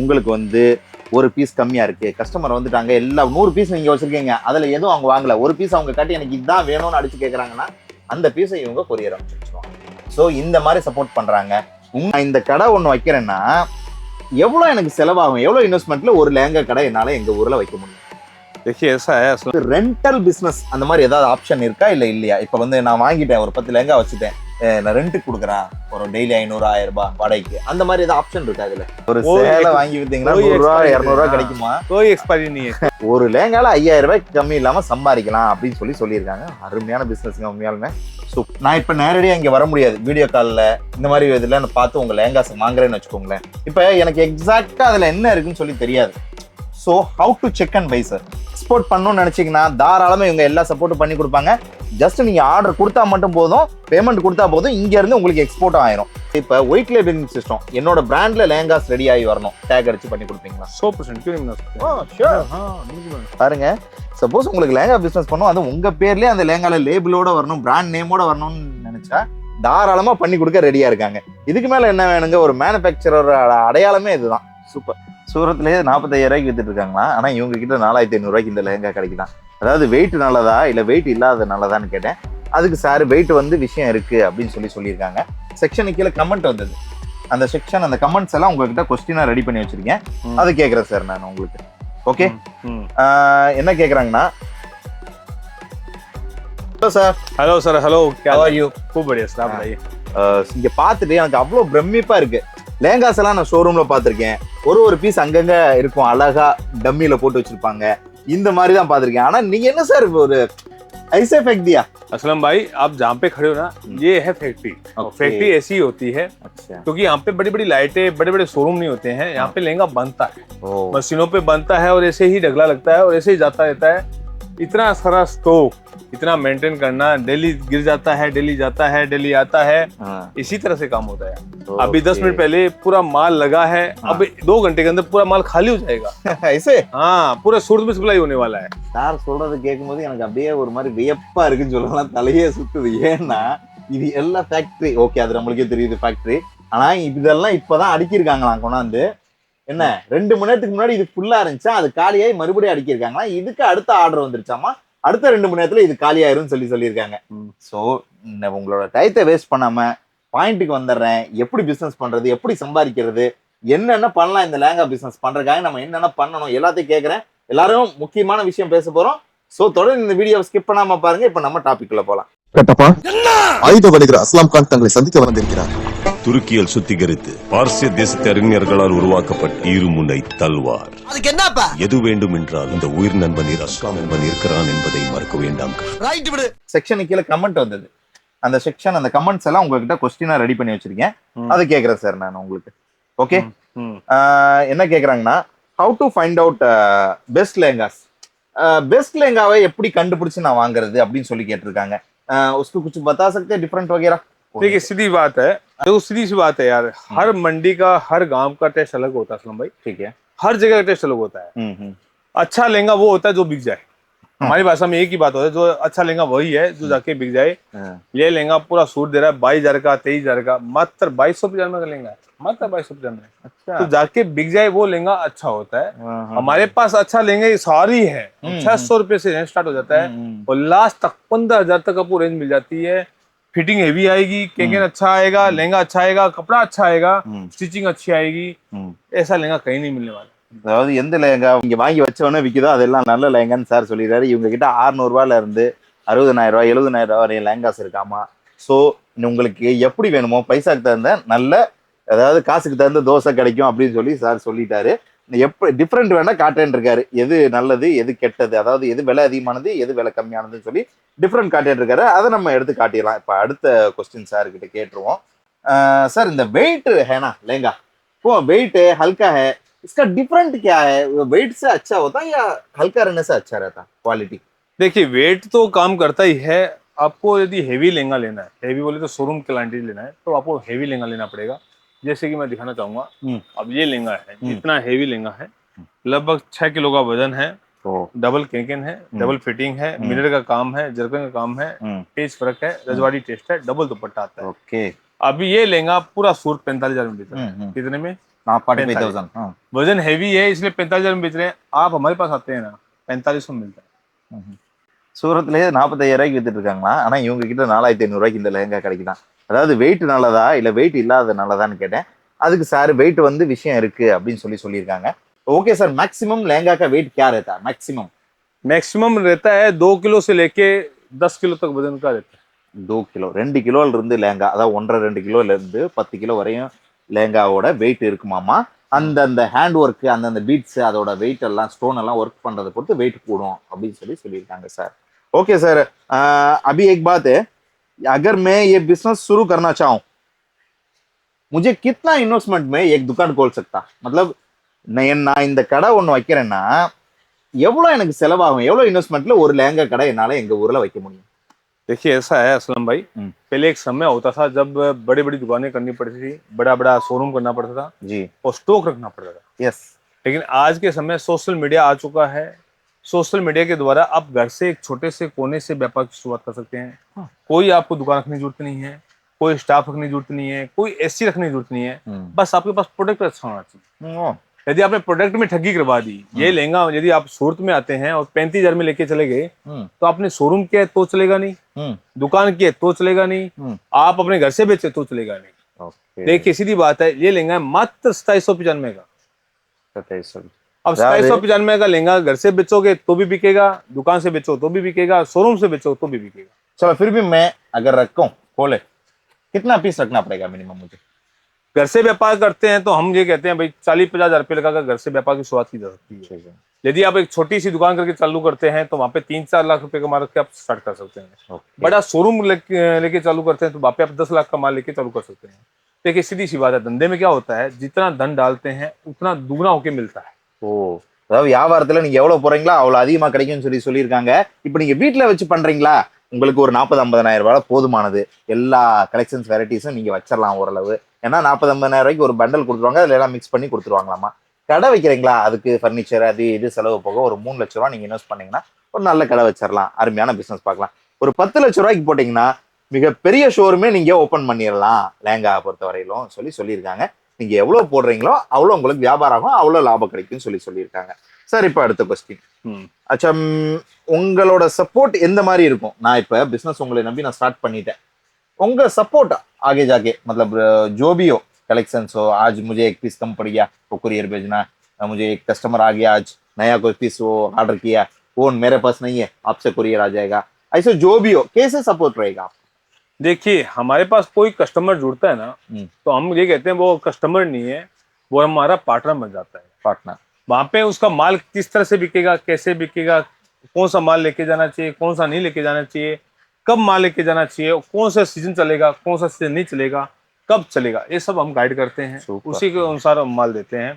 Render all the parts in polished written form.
உங்களுக்கு வந்து ஒரு பீஸ் கம்மியா இருக்கு, கஸ்டமர் வந்துட்டாங்க, எல்லா 100 பீஸ் நீங்க வச்சிருக்கீங்க, அதுல எதுவும் அவங்க வாங்கல, ஒரு பீஸ் அவங்க காட்டி எனக்கு இதுதான் வேணும்னு அடிச்சு கேக்குறாங்கன்னா அந்த பீஸை இவங்க கொரியர் அனுப்பிச்சிருவாங்க. ஸோ இந்த மாதிரி சப்போர்ட் பண்றாங்க. இந்த கடை ஒன்று வைக்கிறேன்னா எவ்வளவு எனக்கு செலவாகும், எவ்வளவு இன்வெஸ்ட்மெண்ட்ல ஒரு லேங்கா கடை என்னால எங்க ஊர்ல வைக்க முடியும்? देखिए ऐसा है असल ரெண்டல் பிசினஸ் அந்த மாதிரி ஏதாவது ஆப்ஷன் இருக்கா இல்ல இல்லையா? இப்ப வந்து நான் வாங்கிட்டேன், ஒரு 10 லேங்கா வச்சுட்டேன், நான் ரெண்ட்டுக்கு கொடுக்குறேன், ஒரு டெய்லி 500 1000 ரூபாய் வாடகைக்கு, அந்த மாதிரி ஏதாவது ஆப்ஷன் இருக்கா? இதுல ஒரு சேலை வாங்கி வித்தீங்கன்னா 100 ரூபாய் 200 ரூபாய் கிடைக்குமா? कोई एक्सपायरी नहीं है। ஒரு லேங்கால 5000 ரூபாய்க்கு கம்மி இல்லாம சம்பாதிக்கலாம் அப்படின்னு சொல்லியிருக்காங்க. அருமையான பிசினஸ்ங்க உண்மையாலுமே. நான் இப்ப நேரடியா இங்க வர முடியாது, வீடியோ கால்ல இந்த மாதிரி இதுல நான் பார்த்து உங்க லேங்காஸ் வாங்குறேன்னு வச்சுக்கோங்களேன். இப்ப எனக்கு எக்ஸாக்டா அதுல என்ன இருக்குன்னு சொல்லி தெரியாது. So how to check and buy sir? Export பண்ணணும்னு நினைச்சீங்கன்னா தாராளமா இவங்க எல்லா சப்போர்ட்டும் பண்ணி கொடுப்பாங்க. ஜஸ்ட் நீங்க ஆர்டர் கொடுத்தா மட்டும் போதும், பேமெண்ட் கொடுத்தா போதும், இங்க இருந்து உங்களுக்கு எக்ஸ்போர்ட் ஆயிரும். இப்ப ஒயிட் லேபிளிங் சிஸ்டம், என்னோட பிராண்ட்ல லேங்காஸ் ரெடி ஆகி வரணும், டேக் அடிச்சு பண்ணி கொடுப்பீங்களா? 100% क्यों नहीं बना सकते? பாருங்க, சப்போஸ் உங்களுக்கு லேங்கா பிசினஸ் பண்ணும், அது உங்க பேர்லயே அந்த லேங்கால லேபிளோட வரணும், பிராண்ட் நேமோட வரணும்னு நினைச்சா தாராளமா பண்ணி கொடுக்க ரெடியா இருக்காங்க. இதுக்கு மேல என்ன வேணுங்க? ஒரு மேனுபேக்சரோட அடையாளமே இதுதான். சூப்பர். சூரத்லயே 45,000 ரூபாய்க்கு வித்துட்டு இருக்காங்களா, ஆனா இவங்க கிட்ட 4500 ரூபாய்க்கு இந்த லேங்கா கிடைக்குதான். அதாவது வெயிட் நல்லதா இல்ல வெயிட் இல்லாத நல்லதான்னு கேட்டேன். அதுக்கு சார் வெயிட் வந்து விஷயம் இருக்கு அப்படின்னு சொல்லியிருக்காங்க. செக்ஷனுக்கு கீழே கமெண்ட் வந்தது, அந்த செக்ஷன் அந்த கமெண்ட்ஸ் எல்லாம் உங்ககிட்ட கொஸ்டினா ரெடி பண்ணி வச்சிருக்கேன், அது கேட்கறேன் சார் நான் உங்களுக்கு. ஓகே, என்ன கேக்குறாங்கன்னா, hello sir. Hello sir, hello, क्या How are you? खूब बढ़िया सर, आप बताइए। இங்க பாத்துட்டு எனக்கு அவ்வளவு பிரமிப்பா இருக்கு. லேங்காஸ் எல்லாம் நான் ஷோரூம்ல பாத்திருக்கேன், ஒரு பீஸ் அங்கங்க இருக்கும், அழகா டம்மியில போட்டு வச்சிருப்பாங்க, இந்த மாதிரி தான் பாத்திருக்கேன். ஆனா நீங்க என்ன சார் ஒரு ऐसे फेंक दिया? असलम भाई, आप जहाँ पे खड़े हो ना, ये है फैक्ट्री। और फैक्ट्री ऐसी ही होती है क्योंकि यहाँ पे बड़ी बड़ी लाइटें, बड़े बड़े शोरूम नहीं होते हैं, यहाँ पे लहंगा बनता है, मशीनों पे बनता है और ऐसे ही ढगला लगता है और ऐसे ही जाता रहता है। इतना सारा स्टॉक, इतना मेंटेन करना, डेली गिर जाता है, डेली जाता है, डेली आता है, इसी तरह से काम होता है। अभी 10 मिनट पहले पूरा माल लगा है, अब 2 घंटे के अंदर पूरा माल खाली हो जाएगा। ऐसे? हाँ, पूरा सूरत में सप्लाई होने वाला है। சார் சொல்றது கேட்கும்போது எனக்கு அப்படியே ஒரு மாதிரி வியப்பா இருக்குன்னு சொல்லலாம், தலையே சுத்துது. ஏன்னா இது எல்லாம் ஃபேக்டரி, ஓகே அது நம்மளுக்கே தெரியுது ஃபேக்டரி, ஆனா இதெல்லாம் இப்பதான் அடிக்கிருக்காங்களாம் கொண்டாந்து. என்ன 2 மணி நேரத்துக்கு முன்னாடி இது ஃபுல்லா இருந்துச்சா, அது காலியாகி மறுபடியும் அடிக்கிருக்காங்களா, இதுக்கு அடுத்த ஆர்டர் வந்துருச்சாமா, அடுத்த 2 மணி நேரத்துல இது காலியாயிரும் சொல்லியிருக்காங்க. ஸோ உங்களோட டயத்தை வேஸ்ட் பண்ணாம பாயிண்ட்டுக்கு வந்துடுறேன். எப்படி பிசினஸ் பண்றது, எப்படி சம்பாதிக்கிறது, என்னென்ன பண்ணலாம் இந்த லேங்கா பிசினஸ் பண்றதுக்காக நம்ம என்னென்ன பண்ணணும் எல்லாத்தையும் கேட்கறேன். எல்லாரும் முக்கியமான விஷயம் பேச போறோம். ஸோ தொடர்ந்து இந்த வீடியோவை ஸ்கிப் பண்ணாம பாருங்க. இப்ப நம்ம டாபிக் குள்ள போலாம். கட்டப்பா, ஆயுத வணிகர் அஸ்லாம் கான் தங்களை சந்திக்க வந்திருக்கிறார். துருக்கியில் சுத்திகரித்து பார்சிய தேசத்து அறிஞர்களால் உருவாக்கப்பட்ட இருமுனை தல்வார். அதுக்கு என்னப்பா? எது வேண்டும் என்றால் இந்த உயிர் நண்பன் அஸ்லாம் நண்பன் இருக்கிறான் என்பதை மறக்க வேண்டாம். ரைட் விடு. செக்ஷனுக்கு கீழே கமெண்ட் வந்தது, அந்த செக்ஷன் அந்த கமெண்ட்ஸ் எல்லாம் உங்ககிட்ட கொஸ்டினா ரெடி பண்ணி வச்சிருக்கேன், அது கேட்கறேன் சார் நான் உங்களுக்கு. ஓகே, என்ன கேக்குறாங்கன்னா, how to find out best லேங்காஸ், பெஸ்ட் லேங்காவை எப்படி கண்டுபிடிச்சு நான் வாங்குறது அப்படின்னு சொல்லி கேட்டிருக்காங்க. उसको कुछ बता सकते हैं डिफरेंट वगैरह? देखिए सीधी बात है, देखो सीधी सी बात है यार, हर मंडी का हर गांव का टेस्ट अलग होता है असलम भाई। ठीक है, हर जगह का टेस्ट अलग होता है। अच्छा लहंगा वो होता है जो बिक जाए, हमारी भाषा में एक ही बात होता है, जो अच्छा लहंगा वही है जो जाके बिक जाए। ये लहंगा पूरा सूट दे रहा है 22,000 का, 23,000 का, मात्र 2250 में का लहंगा है, मात्र 2250 में। अच्छा, तो जाके बिक जाए वो लहंगा अच्छा होता है। हमारे पास अच्छा लहंगा सारी है, 600 रुपए से रेंज स्टार्ट हो जाता है और लास्ट तक 15,000 तक आपको रेंज मिल जाती है। फिटिंग हेवी आएगी, केकन अच्छा आएगा, लहंगा अच्छा आएगा, कपड़ा अच्छा आएगा, स्टिचिंग अच्छी आएगी, ऐसा लहंगा कहीं नहीं मिलने वाला। அதாவது எந்த லேங்கா இங்க வாங்கி வச்சவொடனே விற்குதோ அதெல்லாம் நல்ல லேங்கான்னு சார் சொல்லிடுறாரு. இவங்க கிட்ட 600 ரூபாயில இருந்து 60,000 ரூபாய் 70,000 ரூபாய் வரையும் லேங்காஸ் இருக்காமா. ஸோ உங்களுக்கு எப்படி வேணுமோ பைசாக்கு தகுந்த நல்ல, அதாவது காசுக்கு தகுந்த தோசை கிடைக்கும் அப்படின்னு சொல்லி சார் சொல்லிட்டாரு. எப்படி டிஃப்ரெண்ட் வேணா காட்டேன் இருக்காரு, எது நல்லது எது கெட்டது, அதாவது எது விலை அதிகமானது எது விலை கம்மியானதுன்னு சொல்லி டிஃப்ரெண்ட் காட்டேன் இருக்காரு. அதை நம்ம எடுத்து காட்டிடலாம். இப்போ அடுத்த கொஸ்டின் சார் கிட்ட கேட்டுருவோம். சார் இந்த வெயிட் है ना लहंगा, वो वेट है हल्का है, इसका डिफरेंट क्या है? वेट से अच्छा होता है या हल्का रहने से अच्छा रहता क्वालिटी? देखिए वेट तो काम करता ही है। आपको यदि हेवी लहंगा लेना है, हेवी बोले तो शोरूम क्वालिटी लेना है, तो आपको हेवी लहंगा लेना पड़ेगा। जैसे कि मैं दिखाना चाहूंगा, अब ये लहंगा है, इतना हेवी लहंगा है, लगभग 6 किलो का वजन है, डबल केकन है, डबल फिटिंग है, मिरर का काम है, जरकन का काम है, पेज फर्क है, रजवाड़ी टेस्ट है, डबल दुपट्टा आता है। ओके, अभी ये लहंगा पूरा सूट 45,000 में देता है। कितने में? நான் 45,000 वजन हैवी है इसलिए 45,000 में बेच रहे हैं। आप हमारे पास आते हैं ना 4500 में मिलता है। சூரத்லயே 45,000 ரூபாய்க்கு வித்துட்டு இருக்காங்களா? ஆனா இவங்க கிட்ட 4,500 ரூபாய்க்கு இந்த லெஹங்கா கிடைக்குதான். அதாவது வெயிட் நல்லதா இல்ல வெயிட் இல்லாத நல்லதான்னு கேட்டேன். அதுக்கு சார் வெயிட் வந்து விஷயம் இருக்கு அப்படின்னு சொல்லியிருக்காங்க. ओके सर, मैक्सिमम लहंगा का वेट क्या रहता है? मैक्सिमम रहता है 2 किलो से लेके 10 किलो तक वजन का रहता है। 2 கிலோ 2 கிலோல இருந்து லெஹங்கா, அதாவது 1.5-2 கிலோல இருந்து 10 கிலோ வரையும் லெஹங்காவோட வெயிட் இருக்குமாமா. அந்த ஹேண்ட் ஒர்க், அந்த பீட்ஸ், அதோட வெயிட் எல்லாம், ஸ்டோன் எல்லாம் ஒர்க் பண்றதை பொறுத்து வெயிட் கூடும் அப்படின்னு சொல்லியிருக்காங்க சார். ओके सर, अभी एक बात है, अगर मैं ये बिजनेस शुरू करना चाहूँ, मुझे कितना इन्वेस्टमेंट में एक दुकान खोल सकता? मतलब நான் இந்த கடை ஒன்று வைக்கிறேன்னா எவ்வளோ எனக்கு செலவாகும், எவ்வளோ இன்வெஸ்ட்மெண்ட்ல ஒரு லெஹங்கா கடை என்னால எங்க ஊர்ல வைக்க முடியும்? देखिए ऐसा है असलम भाई, पहले एक समय होता था जब बड़ी बड़ी दुकानें करनी पड़ती थी, बड़ा बड़ा शोरूम करना पड़ता था जी, और स्टॉक रखना पड़ता था। यस। लेकिन आज के समय सोशल मीडिया आ चुका है। सोशल मीडिया के द्वारा आप घर से एक छोटे से कोने से व्यापार की शुरुआत कर सकते हैं। कोई आपको दुकान रखने की जरूरत नहीं है, कोई स्टाफ रखने की जरूरत नहीं है, कोई एसी रखने की जरूरत नहीं है। बस आपके पास प्रोडक्ट अच्छा होना चाहिए। यदि आपने प्रोडक्ट में ठगी करवा दी, ये लहंगा यदि आप सूरत में आते हैं और 35,000 में लेके चले गए, तो आपने शोरूम किया है तो चलेगा नहीं, दुकान की है तो चलेगा नहीं, आप अपने घर से बेचे तो चलेगा नहीं। देखिए सीधी बात है, ये लहंगा है मात्र 2795 का। 2700। अब 2795 का लहंगा घर से बेचोगे तो भी बिकेगा, दुकान से बेचो तो भी बिकेगा, शोरूम से बेचो तो भी बिकेगा। चलो फिर भी मैं अगर रखूं खोले, कितना पीस रखना पड़ेगा मिनिमम मुझे? घर से व्यापार करते हैं तो हम ये कहते हैं भाई 40-50 हजार रुपये लगा घर से व्यापार की शुरुआत की जा सकती है। यदि आप एक छोटी सी दुकान करके चालू करते हैं तो वहाँ पे 3-4 लाख रुपए का माल रख के आप स्टार्ट कर सकते हैं। बड़ा शोरूम लेके चालू करते हैं तो वहाँ पे आप 10 लाख का माल लेके चालू कर सकते हैं। देखिए सीधी सी बात है, धंधे में क्या होता है, जितना धन डालते हैं उतना दुगना होके मिलता है। ஓ, அதாவது வியாபாரத்துல நீங்க எவ்வளவு போறீங்களோ அவ்வளவு அதிகமா கிடைக்கும்னு சொல்லியிருக்காங்க. இப்போ நீங்க வீட்டுல வச்சு பண்றீங்களா, உங்களுக்கு ஒரு 40-50,000 ரூபாய் போதுமானது. எல்லா கலெக்ஷன்ஸ் வெரைட்டிஸும் நீங்க வச்சிடலாம் ஓரளவு. ஏன்னா 40-50,000 ரூபாய்க்கு ஒரு பண்டல் கொடுத்துருவாங்க, அதுல எல்லாம் மிக்ஸ் பண்ணி கொடுத்துருவாங்களாமா. கடை வைக்கிறீங்களா, அதுக்கு ஃபர்னிச்சர் அது இது செலவு போக ஒரு 3 லட்ச ரூபா நீங்க இன்வெஸ்ட் பண்ணீங்கன்னா ஒரு நல்ல கடை வச்சிடலாம், அருமையான பிசினஸ் பார்க்கலாம். ஒரு 10 லட்ச ரூபாய்க்கு போட்டீங்கன்னா மிகப்பெரிய ஷோரூமே நீங்க ஓபன் பண்ணிடலாம் லெஹங்கா பொறுத்த வரையிலும் சொல்லியிருக்காங்க. நீங்க எவ்வளவு போடுறீங்களோ அவ்வளவு உங்களுக்கு வியாபாரம் ஆகும், அவ்வளவு லாபம் கிடைக்கும்னு சொல்லியிருக்காங்க. சார் இப்போ அடுத்த கொஸ்டின், अच्छा உங்களோட சப்போர்ட் எந்த மாதிரி இருக்கும்? நான் இப்ப பிசினஸ் உங்களை நம்பி நான் ஸ்டார்ட் பண்ணிட்டேன், उनका सपोर्ट आगे जाके मतलब जो भी हो, कलेक्शंस हो, आज मुझे एक पीस कम पड़ गया तो कुरियर भेजना, मुझे एक कस्टमर आ गया आज नया कोई पीस वो ऑर्डर किया, वो मेरे पास नहीं है, आपसे कुरियर आ जाएगा, ऐसे जो भी हो कैसे सपोर्ट रहेगा? देखिए हमारे पास कोई कस्टमर जुड़ता है ना तो हम ये कहते हैं वो कस्टमर नहीं है, वो हमारा पार्टनर बन जाता है। पार्टनर, वहां पे उसका माल किस तरह से बिकेगा, कैसे बिकेगा, कौन सा माल लेके जाना चाहिए, कौन सा नहीं लेके जाना चाहिए, कब माल लेके जाना चाहिए, कौन सा सीजन चलेगा, कौन सा सीजन नहीं चलेगा, कब चलेगा, ये सब हम गाइड करते हैं। उसी के अनुसार हम माल देते हैं।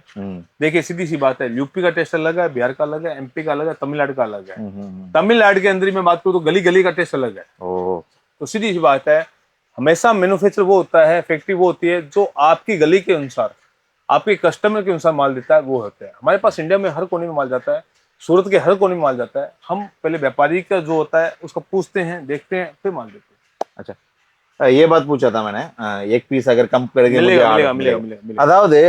देखिए सीधी सी बात है, यूपी का टेस्ट अलग है, बिहार का अलग है, एमपी का अलग है, तमिलनाडु का अलग है। तमिलनाडु के अंदर में बात करूँ तो गली गली का टेस्ट अलग है। तो सीधी सी बात है, हमेशा मैन्युफैक्चर वो होता है, फैक्ट्री वो होती है जो आपकी गली के अनुसार, आपके कस्टमर के अनुसार माल देता है, वो होता है। हमारे पास इंडिया में हर कोने में माल जाता है, सूरत के हर कोने में माल जाता है। हम पहले व्यापारी का जो होता है उसको पूछते हैं, देखते हैं, फिर माल देते हैं। अच्छा ये बात पूछा था मैंने, एक पीस अगर कम करके मिलेगा। அதாவது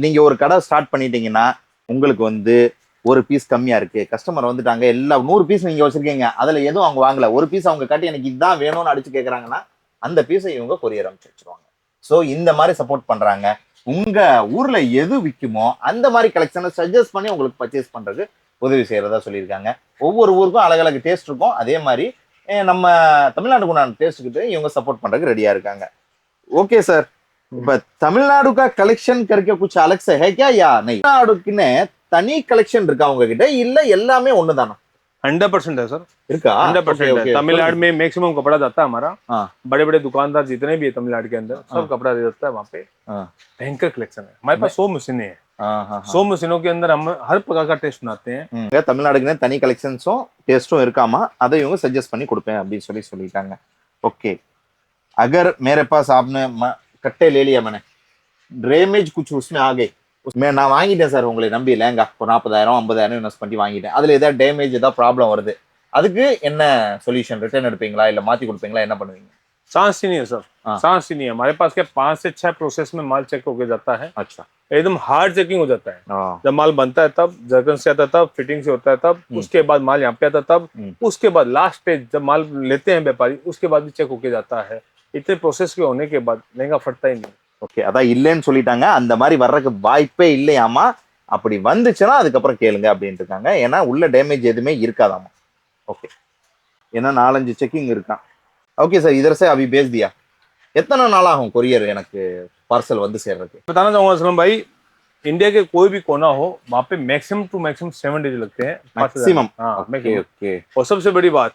நீங்க ஒரு கடை ஸ்டார்ட் பண்ணிட்டீங்கன்னா உங்களுக்கு வந்து ஒரு பீஸ் கம்மியா இருக்கு, கஸ்டமர் வந்துட்டாங்க, எல்லா 100 பீஸ் நீங்க வச்சிருக்கீங்க, அதுல எதுவும் அவங்க வாங்கல, ஒரு பீஸ் அவங்க காட்டி எனக்கு இதுதான் வேணும்னு அடிச்சு கேக்குறாங்கன்னா அந்த பீஸை இவங்க கொரியர் அனுப்பிச்சு வச்சிருவாங்க. சோ இந்த மாதிரி சப்போர்ட் பண்றாங்க. உங்க ஊர்ல எது விக்குமோ அந்த மாதிரி கலெக்ஷனை சஜஸ்ட் பண்ணி உங்களுக்கு பர்ச்சேஸ் பண்றதுக்கு உதவி செய்யறதா சொல்லியிருக்காங்க. ஒவ்வொரு ஊருக்கும் அழகழகு டேஸ்ட் இருக்கும், அதே மாதிரி நம்ம தமிழ்நாட்டுக்கு உண்டான டேஸ்ட் கிட்ட இவங்க சப்போர்ட் பண்றதுக்கு ரெடியா இருக்காங்க. ஓகே சார், இப்ப தமிழ்நாடு का कलेक्शन करके कुछ अलग से है क्या या नहीं? தமிழ்நாடுக்குன்னு தனி கலெக்ஷன் இருக்கா உங்க கிட்ட, இல்ல எல்லாமே ஒண்ணுதானா? 100% है सर, இருக்கா? 100% है। तमिलनाडु में मैक्सिमम कपड़ा जाता है हमारा। बड़े बड़े दुकानदार जितने भी है तमिलनाडु के अंदर सब कपड़ा दे जाता है वहाँ पे। भयंकर कलेक्शन है हमारे पास, 100 मशीनें हैं। 100 मशीनों के अंदर हम हर प्रकार का टेस्ट बनाते हैं। தமிழ்நாடுக்குன்னு தனி கலெக்ஷன்ஸும் டேஸ்டும் இருக்காமா, அதை இவங்க சஜஸ்ட் பண்ணி கொடுப்பேன் அப்படின்னு சொல்லிட்டாங்க. ओके, अगर मेरे पास आपने कट्टे ले लिया, मैंने ड्रेमेज कुछ उसमें आ गई, उसमें நான் வாங்கிட்டேன் சார் உங்களை நம்பி லெஹங்கா ஒரு 40,000 50,000 இன்வெஸ்ட் பண்ணி வாங்கிட்டேன், அதுல ஏதாவது டேமேஜ் ஏதாவது ப்ராப்ளம் வருது, அதுக்கு என்ன சொல்யூஷன்? ரிட்டர்ன் எடுப்பீங்களா இல்ல மாத்தி கொடுப்பீங்களா, என்ன பண்ணுவீங்க? चांस ही नहीं है सर, हाँ। चांस ही नहीं है हमारे पास। क्या 5 से 6 प्रोसेस में माल चेक होके जाता है, अच्छा एकदम हार्ड चेकिंग हो जाता है। हाँ जब माल बनता है तब जर्कन से आता है, तब फिटिंग से होता है, तब उसके बाद माल यहाँ पे आता है, तब उसके बाद लास्ट स्टेज जब माल लेते हैं व्यापारी उसके बाद भी चेक होके जाता है। इतने प्रोसेस के होने के बाद लहंगा फटता ही नहीं। ஓகே அதான் இல்லைன்னு சொல்லிட்டாங்க, அந்த மாதிரி வர்றதுக்கு வாய்ப்பே இல்லையாமா, அப்படி வந்துச்சுன்னா அதுக்கப்புறம் கேளுங்க அப்படின்ட்டு இருக்காங்க, ஏன்னா உள்ள டேமேஜ் எதுவுமே இருக்காதாமா। ஓகே ஏன்னா 4-5 செக்கிங் இருக்கான்। ஓகே சார் इधर से अभी भेज दिया, எத்தனை நாள் ஆகும் கொரியர் எனக்கு பார்சல் வந்து சேர்றதுக்கு? बताना चाहूंगा सलम भाई, इंडिया के कोई भी कोना हो वहाँ पे मैक्सिमम टू मैक्सिमम 7 डेज लगते हैं। मैक्सिमम? हाँ ओके मैक्सिमम। ओके और सबसे बड़ी बात,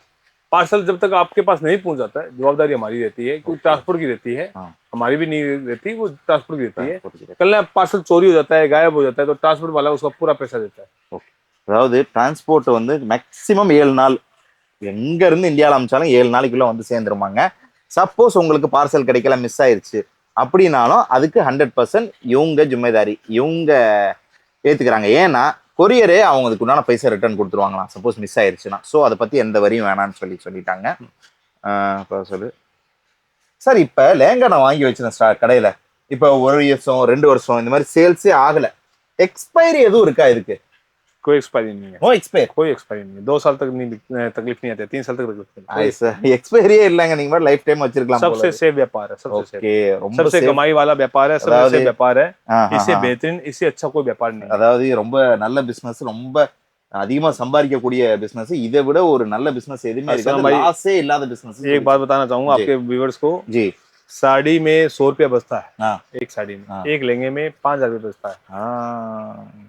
पार्सल जब तक आपके पास नहीं पहुंच जाता है जवाबदारी हमारी रहती है, क्योंकि ट्रांसपोर्ट की रहती है। हाँ। हमारी भी नहीं रहती, वो ट्रांसपोर्ट की रहती है। कल ना पार्सल चोरी हो जाता है, गायब हो जाता है, तो ट्रांसपोर्ट वाला उसका पूरा पैसा देता है। அதாவது டிரான்ஸ்போர்ட் வந்து மேக்சிமம் 7 நாள், எங்க இருந்து இந்தியாவில் அமிச்சாலும் 7 நாளைக்குள்ள வந்து சேர்ந்துருமாங்க। சப்போஸ் உங்களுக்கு பார்சல் கிடைக்கல, மிஸ் ஆயிருச்சு அப்படின்னாலும் அதுக்கு 100% இவங்க ஜிம்மைதாரி, இவங்க ஏத்துக்கிறாங்க। ஏன்னா கொரியரே அவங்க அதுக்கு உண்டான பைசா ரிட்டர்ன் கொடுத்துருவாங்களாம் சப்போஸ் மிஸ் ஆயிருச்சுன்னா। ஸோ அதை பத்தி எந்த வரியும் வேணான்னு சொல்லிட்டாங்க। இப்போ சொல்லு சார், இப்போ லேங்கா நான் வாங்கி வச்சிருந்தேன் கடையில, இப்போ 1 வருஷம் 2 வருஷம் இந்த மாதிரி சேல்ஸே ஆகல, எக்ஸ்பைரி எதுவும் இருக்கா இதுக்கு? कोई एक्सपायरी नहीं है, நோ எக்ஸ்பைரி? कोई एक्सपायरी नहीं है। 2 साल तक नहीं तकलीफ नहीं आती है, 3 साल तक तकलीफ नहीं आती है। எக்ஸ்பைரியே இல்லைங்க, நீங்க மாதிரி லைஃப் டைம் வச்சிருக்கலாம் போல। सबसे सेफ व्यापार है, सबसे सेफ, ஓகே ரொம்ப सबसे safe। कमाई वाला व्यापार है, सबसे सेफ व्यापार है। इससे हाँ। बेहतरीन, इससे अच्छा कोई व्यापार नहीं है। அதாவது ரொம்ப நல்ல பிசினஸ், ரொம்ப அதிகமா சம்பாதிக்கக்கூடிய பிசினஸ், இதை விட ஒரு நல்ல பிசினஸ் எதுவுமே இருக்காது, भाई, லாஸே இல்லாத பிசினஸ்। एक बात बताना चाहूंगा जी। आपके व्यूअर्स को, जी साड़ी में 100 रुपया बचता है, हाँ एक साड़ी में। हाँ। एक लहंगे में 5,000 रुपया बचता है।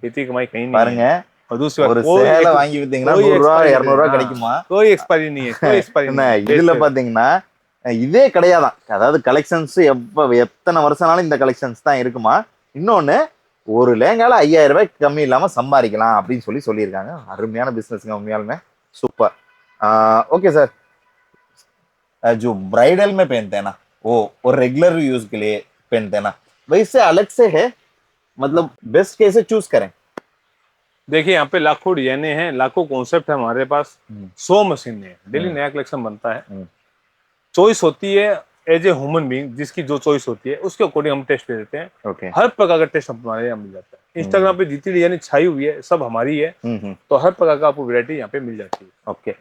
इतनी कमाई कहीं नहीं பாருங்க, है। और दूसरी बात, ஒரு சேலை வாங்கி வித்தீங்கன்னா कोई 100 ரூபா expiry 200 ரூபா नहीं है। கிடைக்குமா? कोई एक्सपायरी नहीं है, कोई एक्सपायरी என்ன नहीं है। இதுல Best है। பாத்தீங்கன்னா இதே கிடையாதான், அதாவது கலெக்ஷன்ஸ் எத்தனை வருஷம்னாலும் இந்த கலெக்ஷன்ஸ் தான் இருக்குமா। இன்னொன்னு, ஒரு லேங்கால 5000 ரூபாய்க்கு கம்மி இல்லாம சம்பாதிக்கலாம் அப்படின்னு சொல்லியிருக்காங்க। அருமையான பிசினஸ்ங்க உண்மையாலுமே, சூப்பர்। ओके सर, जो ब्राइडल में पहनते हैं ना वो, और रेगुलर यूज के लिए पहनते हैं ना, वैसे अलग से है, मतलब बेस्ट कैसे चूज करें? देखिए यहाँ पे लाखों डिजाइने हैं, लाखों कॉन्सेप्ट है हमारे पास, 100 मशीन है, डेली नया कलेक्शन बनता है। चॉइस होती है एज ए ह्यूमन बीइंग, जिसकी जो चॉइस होती है उसके अकॉर्डिंग हम टेस्ट दे देते हैं। ओके हर प्रकार का टेस्ट हमारे यहाँ मिल जाता है। इंस्टाग्राम पे जितनी डिजाइन छाई हुई है सब हमारी है, तो हर प्रकार का आपको वैरायटी यहाँ पे मिल जाती है। ஓகே,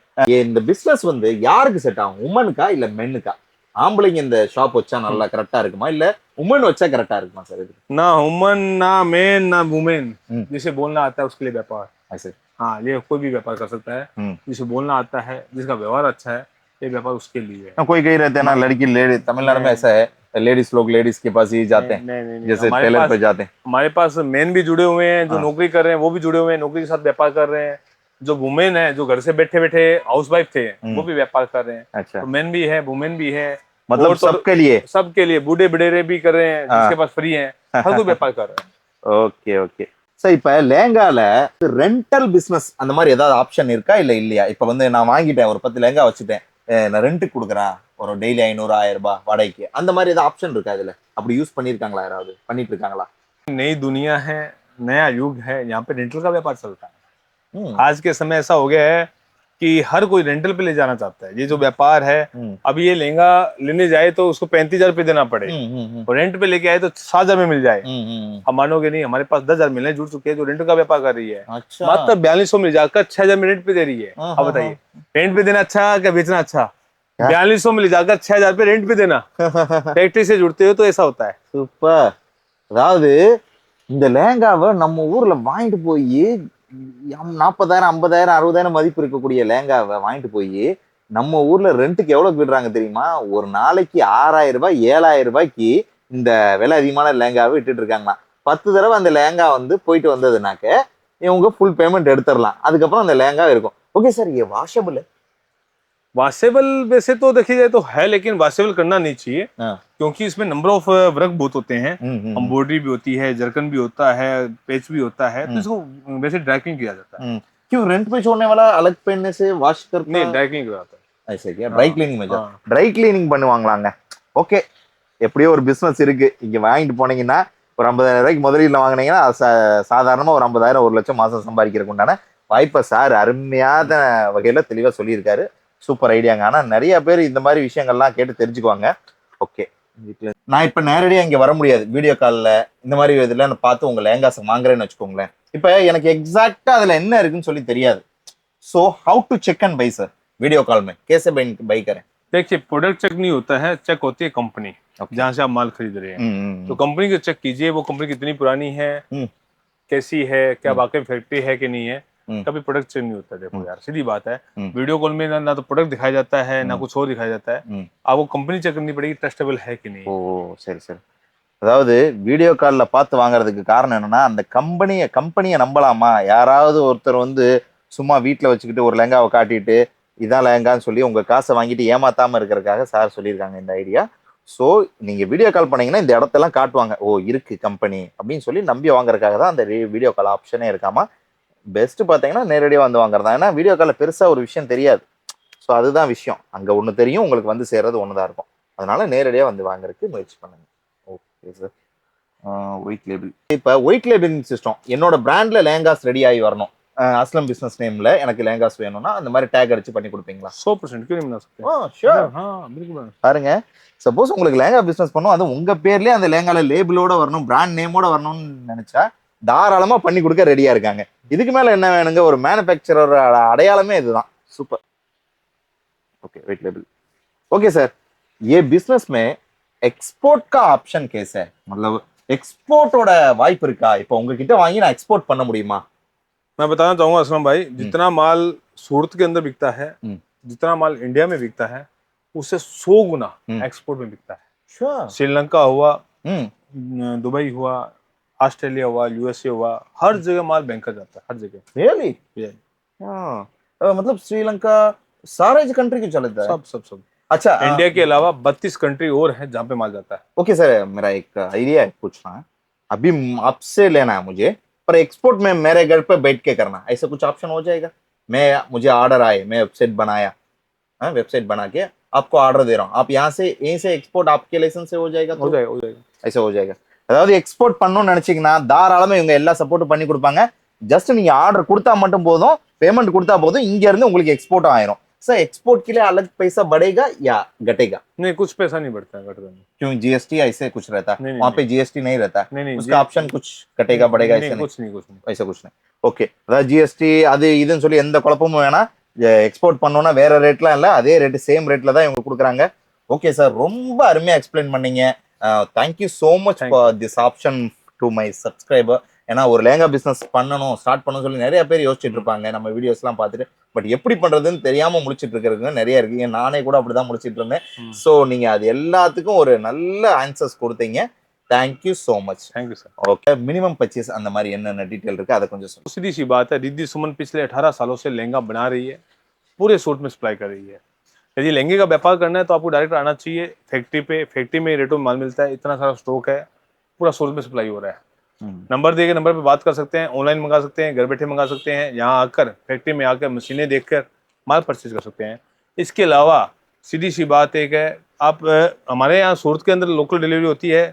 இந்த பிசினஸ் வந்து யாருக்கு செட் ஆகும், உமனுக்கா இல்ல மென்னுக்கா? ஆம்பளைங்க இந்த ஷாப் வச்சா நல்லா கரெக்டா இருக்குமா, இல்ல உமன் வச்சா கரெக்டா இருக்குமா சார் இது? ना ह्यूमन, ना मैन, ना वुमेन, जिसे बोलना आता है उसके लिए व्यापार। ऐसे हाँ, ये कोई भी व्यापार कर सकता है, जिसे बोलना आता है, जिसका व्यवहार अच्छा है, ये व्यापार उसके लिए है। कोई कही रहते हैं ना, लड़की लेडी, तमिलनाडु में ऐसा है, लेडीज लोग लेडीज के पास ही जाते हैं, नहीं, जैसे हमारे टेलर पास- पे जाते हैं। हमारे पास मेन भी जुड़े हुए हैं, जो नौकरी कर रहे हैं वो भी जुड़े हुए हैं, नौकरी के साथ व्यापार कर रहे हैं। जो वुमेन है, जो घर से बैठे बैठे हाउस वाइफ थे, वो भी व्यापार कर रहे हैं। अच्छा, तो मेन भी है, वुमेन भी है, मतलब और तो- सबके लिए? सबके लिए, बूढ़े बड़ेरे भी कर रहे हैं, जिसके पास फ्री है, हर कोई व्यापार कर रहा है। ஓகே ஓகே சார், இப்ப லேங்கால ரெண்டல் பிசினஸ் அந்த மாதிரி ஏதாவது ஆப்ஷன் இருக்கா இல்ல இல்லையா? இப்ப வந்து நான் வாங்கிட்டேன், ஒரு 10 லேங்கா வச்சுட்டேன், நான் ரெண்ட்டுக்கு கொடுக்குறேன், ஒரு டெய்லி 500 1000 ரூபாய் வாடகைக்கு, அந்த மாதிரி ஏதாவது ஆப்ஷன் இருக்கா இதுல? அப்படி யூஸ் பண்ணிருக்காங்களா, யாராவது பண்ணிட்டு இருக்காங்களா? नई दुनिया है, नया युग है, यहाँ पे रेंटल का व्यापार चलता है। आज के समय ऐसा हो गया है कि हर कोई रेंटल पे ले जाना चाहता है। ये जो व्यापार है, अब ये लहंगा लेने जाए तो उसको 35,000 रुपये देना पड़े, और रेंट पे लेके आए तो 7,000 में मिल जाए। हम मानोगे नहीं, हमारे पास 10,000 मिलने जुड़ चुके हैं जो रेंट का व्यापार कर रही है। अच्छा, मात्र 4200 में जाकर 6,000 में रेंट पे दे रही है। अब बताइए, रेंट पे देना अच्छा क्या बेचना अच्छा? 4200 में ले जाकर 6,000 पे रेंट पे देना। फैक्ट्री से जुड़ते हो तो ऐसा होता है। சூப்பர்। அதாவது இந்த லேங்காவை நம்ம ஊர்ல வாங்கிட்டு போய் 40,000 50,000 60,000 மதிப்பு இருக்கக்கூடிய லேங்காவை வாங்கிட்டு போய் நம்ம ஊர்ல ரெண்ட்டுக்கு எவ்வளவு விடுறாங்க தெரியுமா? ஒரு நாளைக்கு 6,000 ரூபாய் 7,000 ரூபாய்க்கு இந்த விலை அதிகமான லேங்காவை விட்டுட்டு இருக்காங்களாம்। 10 தடவை அந்த லேங்கா வந்து போயிட்டு வந்ததுனாக்க இவங்க ஃபுல் பேமெண்ட் எடுத்துடலாம், அதுக்கப்புறம் அந்த லேங்கா இருக்கும்। ஓகே சார், ये वॉशेबल है? वॉशेबल वैसे तो देखी जाए तो है, लेकिन वॉशेबल करना नहीं चाहिए, हाँ। क्योंकि इसमें नंबर ऑफ वर्क बहुत होते हैं। एम्ब्रॉयडरी भी होती है, जरकन भी होता है, पेच भी होता है, तो इसको वैसे ड्राई क्लीन किया जाता है। क्यों रेंट पे छोड़ने वाला अलग पहनने से वॉश करता? नहीं, ड्राई क्लीन किया जाता है। ऐसे क्या ட்ரை கிளீனிங் में हाँ। Dry cleaning பண்ணுவாங்களாங்க? ஓகே, எப்படியோ ஒரு பிசினஸ் இருக்கு, இங்க வாங்கிட்டு போனீங்கன்னா ஒரு 50,000 ரூபாய்க்கு முதலீடுல வாங்கினீங்கன்னா சாதாரணமா ஒரு 50,000 1 லட்சம் மாசம் சம்பாதிக்கிறதுக்கு உண்டான வாய்ப்பை சார் அருமையான வகையில தெளிவா சொல்லியிருக்காரு। சூப்பர் ஐடியாங்க. ஆனா நிறைய பேர் இந்த மாதிரி விஷயங்கள்லாம் கேட்டு தெரிஞ்சுக்குவாங்க. ஓகே, நான் இப்ப நேரடியா இங்க வர முடியாது, வீடியோ கால்ல இந்த மாதிரி இதுல நான் பார்த்து உங்க லேங்காஸ் வாங்குறேன்னு வச்சுக்கோங்களேன். இப்ப எனக்கு எக்ஸாக்டா அதுல என்ன இருக்குன்னு சொல்லி தெரியாது. So how to check and buy sir video call में कैसे बाई करें? देखिए, प्रोडक्ट चेक नहीं होता है, चेक होती है कंपनी जहाँ से आप माल खरीद रहे हैं। तो कंपनी को चेक कीजिए, वो कंपनी कितनी पुरानी है, कैसी है, क्या वाकई फैक्ट्री है कि नहीं है। कभी प्रोडक्ट चेक नहीं होता। देखो यार, सीधी बात है, वीडियो कॉल में ना तो प्रोडक्ट दिखाया जाता है, ना कुछ और दिखाया जाता है। आपको कंपनी चेक करनी पड़ेगी, ट्रस्टेबल है कि नहीं। ஓ சரி சரி. அதாவது வீடியோ கால்ல பார்த்து வாங்குறதுக்கு காரணம் என்னன்னா, அந்த கம்பெனியை நம்பலாமா? யாராவது ஒருத்தர் வந்து சும்மா வீட்டில் வச்சுக்கிட்டு ஒரு லெங்காவை காட்டிட்டு இதான் லெங்கான்னு சொல்லி உங்க காசை வாங்கிட்டு ஏமாத்தாம இருக்கிறதுக்காக சார் சொல்லியிருக்காங்க இந்த ஐடியா. ஸோ நீங்க வீடியோ கால் பண்ணீங்கன்னா இந்த இடத்தெல்லாம் காட்டுவாங்க, ஓ இருக்கு கம்பெனி அப்படின்னு சொல்லி நம்பி வாங்குறதுக்காக தான் அந்த வீடியோ கால் ஆப்ஷனே இருக்காமா. பெஸ்ட் பார்த்தீங்கன்னா நேரடியாக வந்து வாங்குறதா. ஏன்னா வீடியோ காலில் பெருசாக ஒரு விஷயம் தெரியாது. ஸோ அதுதான் விஷயம். அங்கே ஒன்று தெரியும், உங்களுக்கு வந்து சேர்றது ஒன்று தான் இருக்கும். அதனால நேரடியாக வந்து வாங்குறதுக்கு முயற்சி பண்ணுங்க. Okay sir. White label. இப்போ ஒயிட் லேபிளிங் சிஸ்டம், என்னோட பிராண்ட்ல லேங்காஸ் ரெடி ஆகி வரணும், அஸ்லம் பிசினஸ் நேம்ல எனக்கு லேங்காஸ் வேணும்னா அந்த மாதிரி டேக் அடிச்சு பண்ணி கொடுப்பீங்களா? 100% क्यों नहीं बना सकते? ஷூர். हाँ बिल्कुल। பாருங்க, சப்போஸ் உங்களுக்கு லேங்கா பிசினஸ் பண்ணும், அது உங்க பேர்லயே அந்த லேங்கால லேபிளோட வரணும், பிராண்ட் நேமோட வரணும்னு நினைச்சா தாராளமா பண்ணி கொடுக்க ரெடியா இருக்காங்க. இதுக்கு மேல என்ன வேணுங்க? ஒரு மேனுஃபேக்சரர் அடையாளமே இதுதான். Super. Okay, wait label. Okay sir, ये बिजनेस में एक्सपोर्ट का ऑप्शन कैसे है? मतलब एक्सपोर्टோட வாய்ப்பு இருக்கா? இப்போ உங்ககிட்ட வாங்கி நான் எக்ஸ்போர்ட் பண்ண முடியுமா? मैं बताना चाहूंगा असलम भाई, जितना माल सूरत के अंदर बिकता है, जितना माल इंडिया में बिकता है, उससे 100 गुना एक्सपोर्ट में बिकता है। श्योर. श्रीलंका हुआ, दुबई हुआ, ऑस्ट्रेलिया हुआ, यूएसए हुआ, हर जगह माल बैंकर जाता है, हर जगह। रियली? हाँ, मतलब श्रीलंका सारे कंट्री को चलता है? सब। अच्छा, इंडिया के अलावा 32 कंट्री और है जहाँ पे माल जाता है। ओके सर, मेरा एक आइडिया है पूछना है, अभी आपसे लेना है मुझे, पर एक्सपोर्ट में मेरे घर पे बैठ के करना, ऐसा कुछ ऑप्शन हो जाएगा? मुझे ऑर्डर आए, मैं वेबसाइट बनाया, वेबसाइट बना के आपको ऑर्डर दे रहा हूँ, आप यहाँ से यहीं से एक्सपोर्ट आपके लाइसेंस से हो जाएगा? हो जाएगा। ऐसा हो जाएगा. அதாவது எக்ஸ்போர்ட் பண்ணணும்னு நினைச்சீங்கன்னா தாராளமா இவங்க எல்லா சப்போர்ட்டும் பண்ணி கொடுப்பாங்க. ஜஸ்ட் நீங்க ஆர்டர் கொடுத்தா மட்டும் போதும், பேமெண்ட் கொடுத்தா போதும், இங்க இருந்து உங்களுக்கு எக்ஸ்போர்ட் ஆயிரும். सर एक्सपोर्ट के लिए अलग पैसा बढ़ेगा या घटेगा? नहीं, कुछ पैसा नहीं बढ़ता है, घटता नहीं। क्यों, जीएसटी ऐसे कुछ रहता है? वहाँ पे जीएसटी नहीं रहता? नहीं, उसका ऑप्शन कुछ घटेगा बढ़ेगा ऐसा नहीं? कुछ नहीं ऐसा कुछ नहीं. ஓகே, அதாவது ஜிஎஸ்டி அது இதுன்னு சொல்லி எந்த குழப்பமும் வேணாம். எக்ஸ்போர்ட் பண்ணோம்னா வேற ரேட்லாம் இல்லை, அதே ரேட்டு சேம் ரேட்ல தான் இவங்க கொடுக்குறாங்க. ஓகே சார், ரொம்ப அருமையா எக்ஸ்பிளைன் பண்ணீங்க. Thank you so much for this option to my subscriber. ஏன்னா ஒரு லேங்கா பிசினஸ் பண்ணணும், ஸ்டார்ட் பண்ணணும் சொல்லி நிறைய பேர் யோசிச்சுட்டு இருப்பாங்க நம்ம வீடியோஸ்லாம் பார்த்துட்டு. பட் எப்படி பண்றதுன்னு தெரியாம முடிச்சிட்டு இருக்கிறதுங்க நிறைய இருக்குங்க. நானே கூட அப்படிதான் முடிச்சிட்டு இருந்தேன். ஸோ நீங்க அது எல்லாத்துக்கும் ஒரு நல்ல ஆன்சர்ஸ் கொடுத்தீங்க. Thank you so much. Thank you sir. Okay, minimum purchase அந்த மாதிரி என்னென்ன டீட்டெயில் இருக்கு அதை கொஞ்சம் சொல்லுங்க. सीधी सी बात है, रिद्धि सुमन पिछले 18 सालों से लहंगा बना रही है, पूरे सूट में सप्लाई कर रही है। यदि लहंगे का व्यापार करना है तो आपको डायरेक्ट आना चाहिए फैक्ट्री पे। फैक्ट्री में रेटों में माल मिलता है, इतना सारा स्टॉक है, पूरा सूरत में सप्लाई हो रहा है। नंबर दिए गए नंबर पे बात कर सकते हैं, ऑनलाइन मंगा सकते हैं, घर बैठे मंगा सकते हैं, यहाँ आकर फैक्ट्री में आकर मशीनें देखकर माल परचेज कर सकते हैं। इसके अलावा सीधी सी बात एक है, आप हमारे यहाँ सूरत के अंदर लोकल डिलीवरी होती है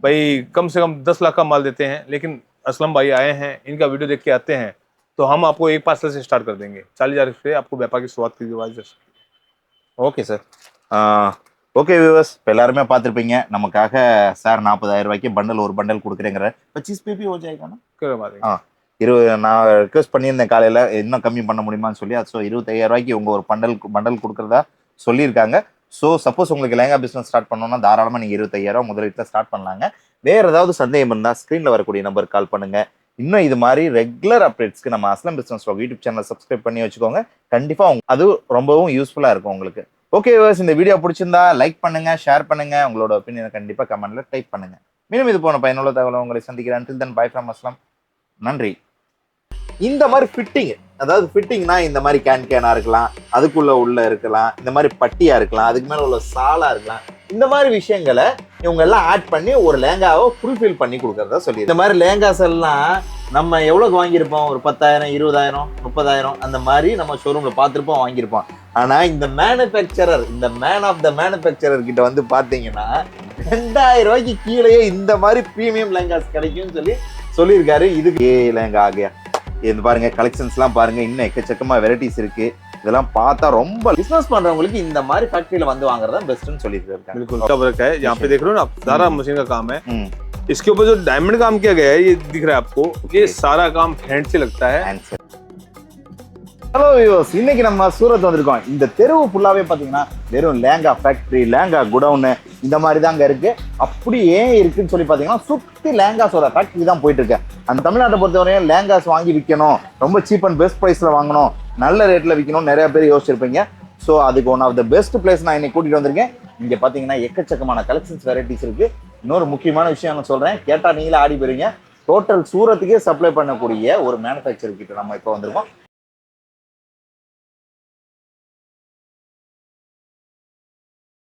भाई, कम से कम 10 लाख का माल देते हैं, लेकिन असलम भाई आए हैं, इनका वीडियो देख के आते हैं, तो हम आपको एक पार्सल से स्टार्ट कर देंगे। 40,000 से आपको व्यापार की शुरुआत की जाएगी। Okay sir. ஓகே வியூவர்ஸ், இப்போ எல்லாருமே பார்த்துருப்பீங்க, நமக்காக சார் 40,000 ரூபாய்க்கு பண்டல் ஒரு பண்டல் கொடுக்குறேங்கிற 25 பேபி हो जाएगा ना? நான் ரிக்வெஸ்ட் பண்ணியிருந்தேன் காலையில், இன்னும் கம்மி பண்ண முடியுமான்னு சொல்லி. ஸோ 25,000 ரூபாய்க்கு இவங்க ஒரு பண்டல் கொடுக்குறதா சொல்லியிருக்காங்க. ஸோ சப்போஸ் உங்களுக்கு லேங்கா பிஸ்னஸ் ஸ்டார்ட் பண்ணணும்னா தாராளமாக நீங்கள் 25,000 முதலீட்டில் ஸ்டார்ட் பண்ணலாங்க. வேறு ஏதாவது சந்தேகம் இருந்தால் ஸ்க்ரீனில் வரக்கூடிய நம்பருக்கு கால் பண்ணுங்க. இன்னும் இது மாதிரி ரெகுலர் அப்டேட்ஸ்க்கு நம்ம Aslam business YouTube channel subscribe பண்ணி வச்சுக்கோங்க. கண்டிப்பாக அது ரொம்பவும் யூஸ்ஃபுல்லாக இருக்கும் உங்களுக்கு. ஓகே வியூவர்ஸ், இந்த வீடியோ பிடிச்சிருந்தா லைக் பண்ணுங்க, ஷேர் பண்ணுங்க, உங்களோட ஒப்பீனியனை கண்டிப்பாக கமெண்ட்ல டைப் பண்ணுங்க. மீண்டும் இது போன பயனுள்ள தகவலை உங்களை சந்திக்கிறேன். Until then, bye from Aslam. நன்றி. இந்த மாதிரி ஃபிட்டிங், அதாவது ஃபிட்டிங்னா இந்த மாதிரி கேனா இருக்கலாம், அதுக்குள்ள இருக்கலாம், இந்த மாதிரி பட்டியா இருக்கலாம், அதுக்கு மேல உள்ள சாலா இருக்கலாம். இந்த மாதிரி விஷயங்களை இவங்க எல்லாம் ஆட் பண்ணி ஒரு லேங்காவை ஃபுல்ஃபில் பண்ணி கொடுக்கறதா சொல்லி. இந்த மாதிரி லேங்காஸ் எல்லாம் நம்ம எவ்வளோக்கு வாங்கியிருப்போம்? ஒரு 10,000, 20,000, 30,000 அந்த மாதிரி நம்ம ஷோரூம்ல பார்த்துருப்போம், வாங்கியிருப்போம். ஆனா இந்த மேனுஃபேக்சரர், இந்த மேன் ஆஃப் த மேனுஃபேக்சரர் கிட்ட வந்து பாத்தீங்கன்னா 2,000 ரூபாய்க்கு கீழேயே இந்த மாதிரி ப்ரீமியம் லேங்காஸ் கிடைக்கும்னு சொல்லியிருக்காரு. இதுக்கு லேங்கா ஆகியா இது பாருங்க, கலெக்ஷன்ஸ்லாம் பாருங்க, இன்னும் எக்கச்சக்கமா வெரைட்டிஸ் இருக்கு. இதெல்லாம் பார்த்தா ரொம்ப பிசினஸ் பண்றவங்களுக்கு இந்த மாதிரி ஃபேக்டரியில வந்து வாங்குறதா பெஸ்ட்னு சொல்லிட்டு இருக்காங்க. बिल्कुल का वर्क है। यहाँ पे देख रहे हो ना आप, सारा मशीन का काम है। ம். इसके ऊपर जो डायमंड काम किया गया है ये दिख रहा है आपको, ये सारा काम हैंड से लगता है। ஆன்சர். ஹலோ வியூவர்ஸ், இன்னைக்கு நம்ம சூரத் வந்திருக்கோம். இந்த தெருவு ஃபுல்லாவே பாத்தீங்கன்னா வெறும் லேங்கா ஃபேக்டரி, லேங்கா குடவுன் இந்த மாதிரி தாங்க இருக்கு. அப்படி ஏன் இருக்குன்னு சொல்லி பாத்தீங்கன்னா சுத்தி லேங்காஸோட ஃபேக்டரி தான் போயிட்டு இருக்கு. அந்த தமிழ்நாட்டை பொறுத்தவரையும் லேங்காஸ் வாங்கி விற்கணும், ரொம்ப சீப் அண்ட் பெஸ்ட் ப்ரைஸ்ல வாங்கணும், நல்ல ரேட்ல விற்கணும் நிறைய பேர் யோசிச்சிருப்பீங்க. ஸோ அதுக்கு one of the best place நான் இன்னைக்கு கூட்டிட்டு வந்திருக்கேன். இங்க பாத்தீங்கன்னா எக்கச்சக்கமான கலெக்ஷன்ஸ் வெரைட்டிஸ் இருக்கு. இன்னொரு முக்கியமான விஷயம் நான் சொல்றேன், கேட்டா நீங்களே ஆடி போயிருங்க. டோட்டல் சூரத்துக்கே சப்ளை பண்ணக்கூடிய ஒரு மேனுஃபேக்சர் கிட்ட நம்ம இப்போ வந்திருக்கோம்.